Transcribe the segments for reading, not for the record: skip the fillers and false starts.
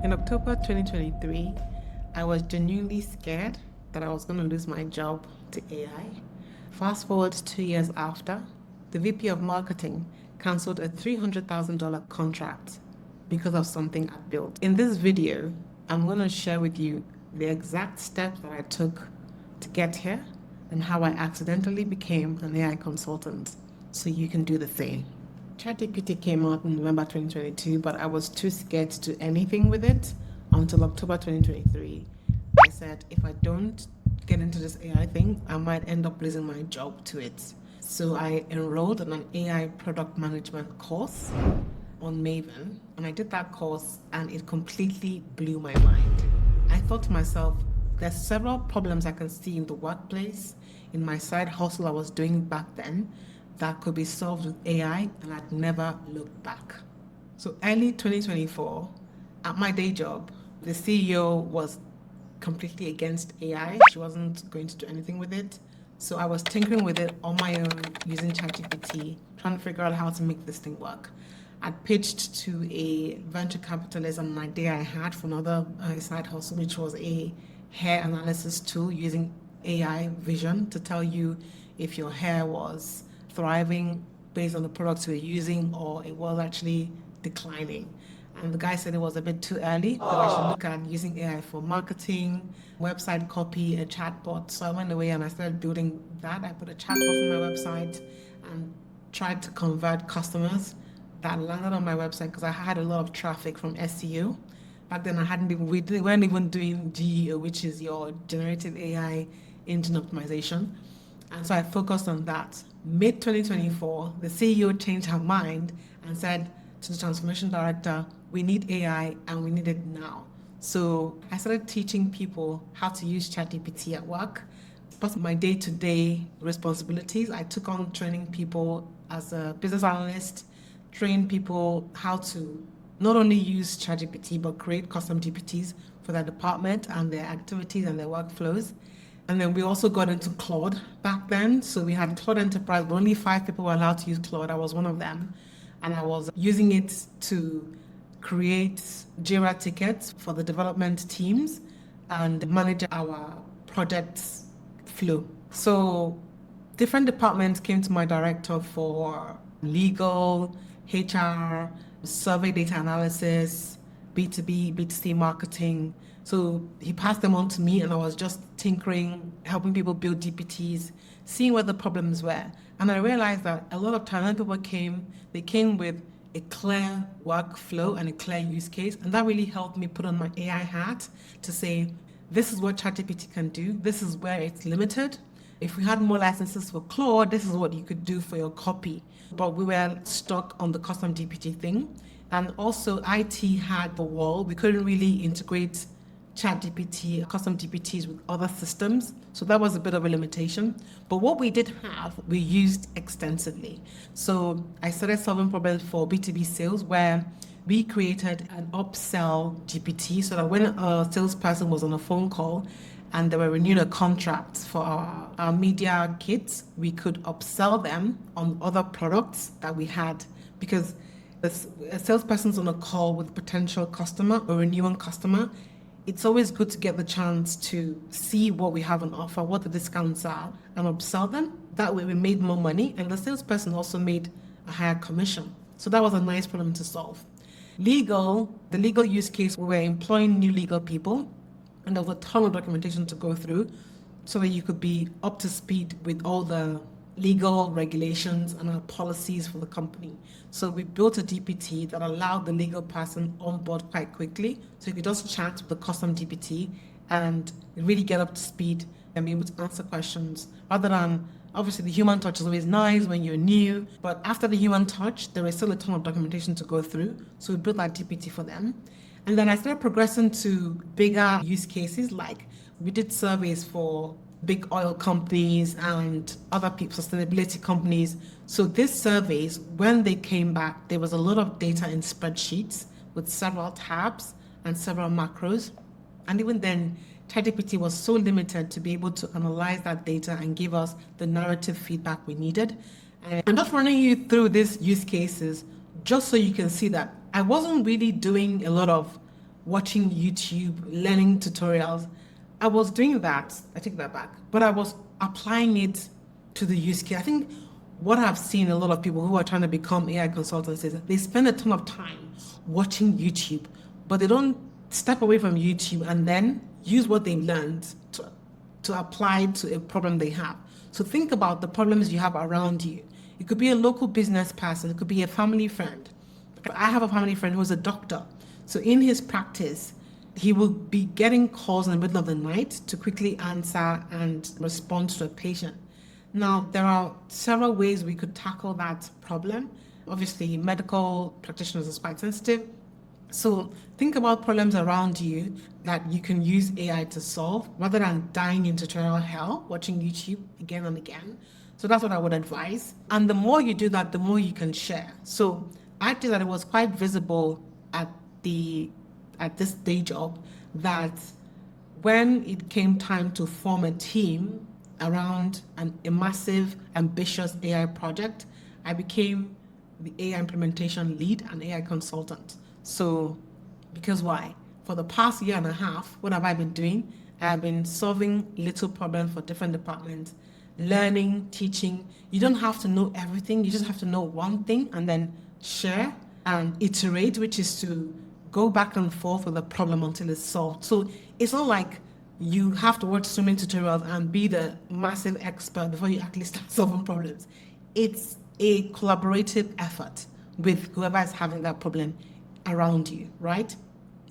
In October 2023, I was genuinely scared that I was going to lose my job to AI. Fast forward 2 years after, the VP of marketing cancelled a $300,000 contract because of something I built. In this video, I'm going to share with you the exact steps that I took to get here and how I accidentally became an AI consultant, so you can do the same. ChatGPT came out in November 2022, but I was too scared to do anything with it until October 2023. I said, if I don't get into this AI thing, I might end up losing my job to it. So I enrolled in an AI product management course on Maven, and I did that course and it completely blew my mind. I thought to myself, there's several problems I can see in the workplace, in my side hustle I was doing back then, that could be solved with AI, and I'd never looked back. So early 2024, at my day job, the CEO was completely against AI. She wasn't going to do anything with it. So I was tinkering with it on my own using ChatGPT, trying to figure out how to make this thing work. I pitched to a venture capitalist an idea I had for another side hustle, which was a hair analysis tool using AI vision to tell you if your hair was thriving based on the products we're using or it was actually declining. And the guy said it was a bit too early, that I should look at using AI for marketing, website copy, a chatbot. So I went away and I started building that. I put a chatbot on my website and tried to convert customers that landed on my website because I had a lot of traffic from SEO. Back then we weren't even doing GEO, which is your generative AI engine optimization. And so I focused on that. Mid 2024, the CEO changed her mind and said to the transformation director, we need AI and we need it now. So I started teaching people how to use ChatGPT at work. Part of my day-to-day responsibilities, I took on training people as a business analyst, train people how to not only use ChatGPT, but create custom GPTs for their department and their activities and their workflows. And then we also got into Claude back then. So we had Claude Enterprise, but only 5 people were allowed to use Claude. I was one of them. And I was using it to create Jira tickets for the development teams and manage our projects flow. So different departments came to my director for legal, HR, survey data analysis, B2B, B2C marketing. So he passed them on to me and I was just tinkering, helping people build GPTs, seeing where the problems were. And I realized that a lot of time when people came, they came with a clear workflow and a clear use case. And that really helped me put on my AI hat to say, this is what ChatGPT can do. This is where it's limited. If we had more licenses for Claude, this is what you could do for your copy. But we were stuck on the custom GPT thing. And also IT had the wall. We couldn't really integrate ChatGPT, custom GPTs with other systems. So that was a bit of a limitation. But what we did have, we used extensively. So I started solving problems for B2B sales where we created an upsell GPT so that when a salesperson was on a phone call and they were renewing a contract for our media kits, we could upsell them on other products that we had, because a salesperson's on a call with a potential customer or renewing customer. It's always good to get the chance to see what we have on offer, what the discounts are, and upsell them. That way we made more money, and the salesperson also made a higher commission. So that was a nice problem to solve. The legal use case, we were employing new legal people, and there was a ton of documentation to go through so that you could be up to speed with all the legal regulations and our policies for the company. So we built a GPT that allowed the legal person on board quite quickly. So you could just chat with the custom GPT and really get up to speed and be able to answer questions rather than, obviously the human touch is always nice when you're new, but after the human touch, there is still a ton of documentation to go through. So we built that GPT for them. And then I started progressing to bigger use cases, like we did surveys for big oil companies and other people, sustainability companies. So these surveys, when they came back, there was a lot of data in spreadsheets with several tabs and several macros. And even then, ChatGPT was so limited to be able to analyze that data and give us the narrative feedback we needed. And I'm just running you through these use cases just so you can see that I wasn't really doing a lot of watching YouTube, learning tutorials. I was doing that, I take that back, but I was applying it to the use case. I think what I've seen a lot of people who are trying to become AI consultants is that they spend a ton of time watching YouTube, but they don't step away from YouTube and then use what they learned to apply to a problem they have. So think about the problems you have around you. It could be a local business person, it could be a family friend. I have a family friend who's a doctor. So in his practice, he will be getting calls in the middle of the night to quickly answer and respond to a patient. Now, there are several ways we could tackle that problem. Obviously, medical practitioners are quite sensitive. So think about problems around you that you can use AI to solve rather than dying in tutorial hell, watching YouTube again and again. So that's what I would advise. And the more you do that, the more you can share. So I did that. It was quite visible at this day job that when it came time to form a team around a massive, ambitious AI project, I became the AI implementation lead and AI consultant. So, because why? For the past year and a half, what have I been doing? I've been solving little problems for different departments, learning, teaching. You don't have to know everything. You just have to know one thing and then share and iterate, which is to go back and forth with the problem until it's solved. So it's not like you have to watch so many tutorials and be the massive expert before you actually start solving problems. It's a collaborative effort with whoever is having that problem around you, right?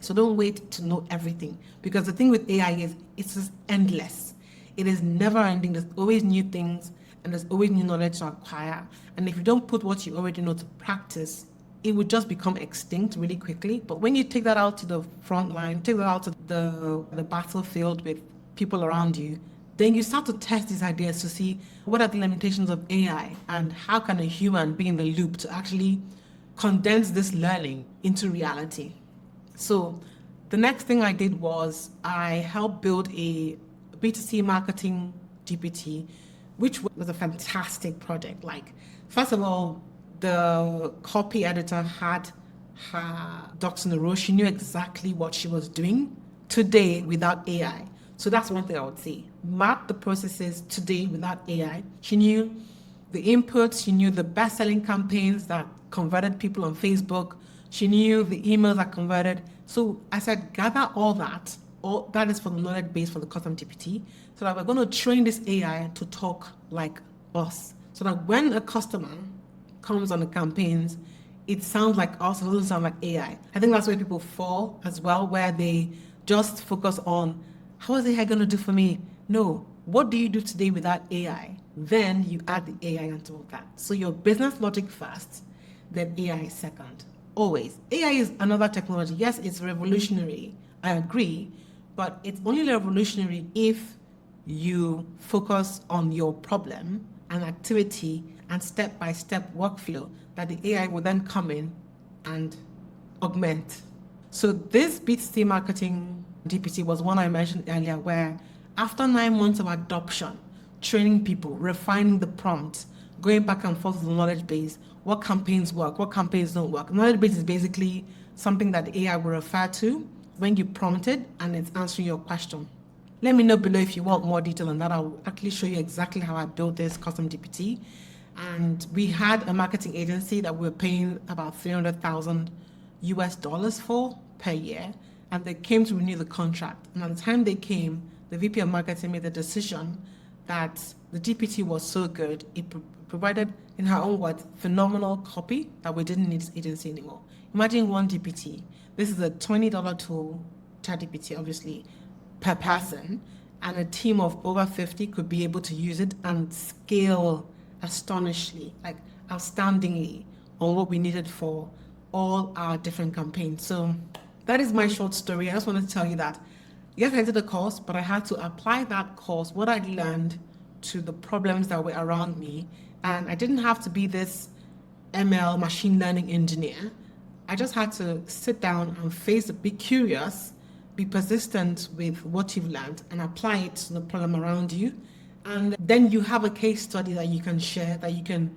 So don't wait to know everything, because the thing with AI is it's just endless. It is never ending. There's always new things and there's always new knowledge to acquire. And if you don't put what you already know to practice, it would just become extinct really quickly. But when you take that out to the front line, take that out to the battlefield with people around you, then you start to test these ideas to see what are the limitations of AI and how can a human be in the loop to actually condense this learning into reality. So the next thing I did was I helped build a B2C marketing GPT, which was a fantastic project. Like, first of all, the copy editor had her ducks in a row. She knew exactly what she was doing today without AI. So that's one thing I would say. Map the processes today without AI. She knew the inputs, she knew the best-selling campaigns that converted people on Facebook. She knew the emails that converted. So I said, gather all that is for the knowledge base for the custom GPT, so that we're going to train this AI to talk like us. So that when a customer comes on the campaigns, it sounds like us, it doesn't sound like AI. I think that's where people fall as well, where they just focus on, how is AI going to do for me? No, what do you do today without AI? Then you add the AI on top of that. So your business logic first, then AI second. Always. AI is another technology. Yes, it's revolutionary. I agree. But it's only revolutionary if you focus on your problem and activity and step-by-step workflow that the AI will then come in and augment. So this B2C marketing GPT was one I mentioned earlier, where after 9 months of adoption, training people, refining the prompt, going back and forth with the knowledge base, what campaigns work, what campaigns don't work. Knowledge base is basically something that the AI will refer to when you prompt it and it's answering your question. Let me know below if you want more detail on that. I'll actually show you exactly how I built this custom GPT. And we had a marketing agency that we were paying about $300,000 for per year. And they came to renew the contract. And at the time they came, the VP of marketing made the decision that the GPT was so good, it provided, in her own words, phenomenal copy that we didn't need this agency anymore. Imagine one GPT. This is a $20 tool, ChatGPT, obviously, per person, and a team of over 50 could be able to use it and scale astonishingly, like outstandingly, on what we needed for all our different campaigns. So that is my short story. I just wanted to tell you that, yes, I did a course, but I had to apply that course, what I'd learned, to the problems that were around me. And I didn't have to be this ML machine learning engineer. I just had to sit down and be curious, be persistent with what you've learned and apply it to the problem around you. And then you have a case study that you can share, that you can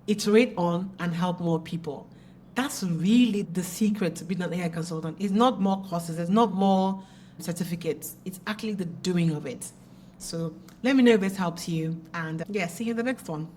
iterate on and help more people. That's really the secret to being an AI consultant. It's not more courses, it's not more certificates. It's actually the doing of it. So let me know if this helps you. And yeah, see you in the next one.